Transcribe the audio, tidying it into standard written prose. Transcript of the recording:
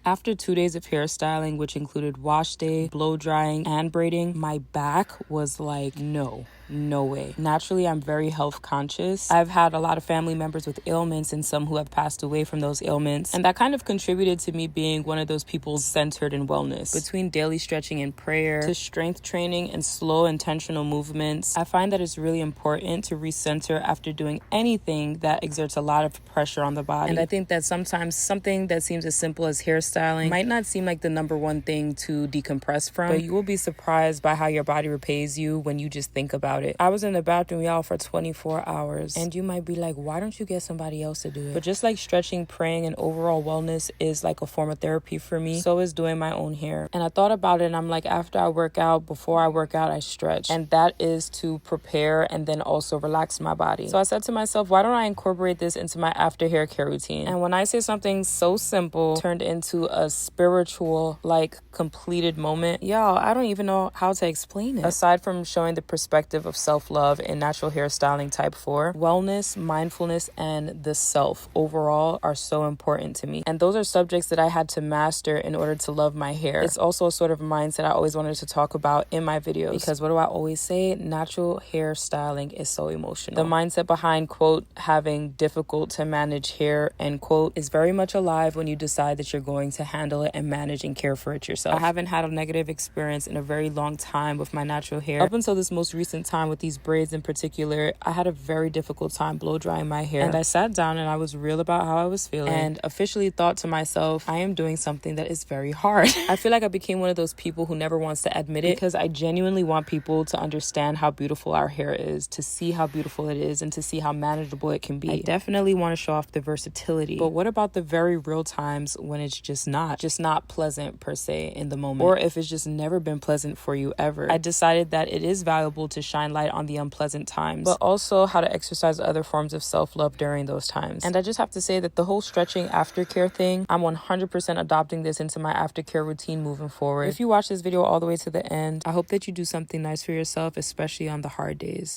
After 2 days of hairstyling, which included wash day, blow drying, and braiding, my back was like, no way. Naturally, I'm very health conscious. I've had a lot of family members with ailments and some who have passed away from those ailments. And that kind of contributed to me being one of those people centered in wellness. Between daily stretching and prayer to strength training and slow intentional movements, I find that it's really important to recenter after doing anything that exerts a lot of pressure on the body. And I think that sometimes something that seems as simple as hairstyling might not seem like the number one thing to decompress from, but you will be surprised by how your body repays you when you just think about it. I was in the bathroom, y'all, for 24 hours. And you might be like, why don't you get somebody else to do it? But just like stretching, praying, and overall wellness is like a form of therapy for me, so is doing my own hair. And I thought about it and I'm like, after I work out, before I work out, I stretch. And that is to prepare and then also relax my body. So I said to myself, why don't I incorporate this into my after hair care routine? And when I say something so simple turned into a spiritual, like, completed moment, y'all, I don't even know how to explain it. Aside from showing the perspective of self-love in natural hairstyling type 4, wellness, mindfulness, and the self overall are so important to me. And those are subjects that I had to master in order to love my hair. It's also a sort of mindset I always wanted to talk about in my videos, because what do I always say? Natural hairstyling is so emotional. The mindset behind, quote, having difficult to manage hair, end quote, is very much alive when you decide that you're going to handle it and manage and care for it yourself. I haven't had a negative experience in a very long time with my natural hair. Up until this most recent time with these braids in particular, I had a very difficult time blow drying my hair. And I sat down and I was real about how I was feeling and officially thought to myself, I am doing something that is very hard. I feel like I became one of those people who never wants to admit it, because I genuinely want people to understand how beautiful our hair is, to see how beautiful it is, and to see how manageable it can be. I definitely want to show off the versatility. But what about the very real times when it's just not pleasant per se in the moment, or if it's just never been pleasant for you ever? I decided that it is valuable to shine light on the unpleasant times, but also how to exercise other forms of self-love during those times. And I just have to say that the whole stretching aftercare thing, I'm 100% adopting this into my aftercare routine moving forward. If you watch this video all the way to the end, I hope that you do something nice for yourself, especially on the hard days.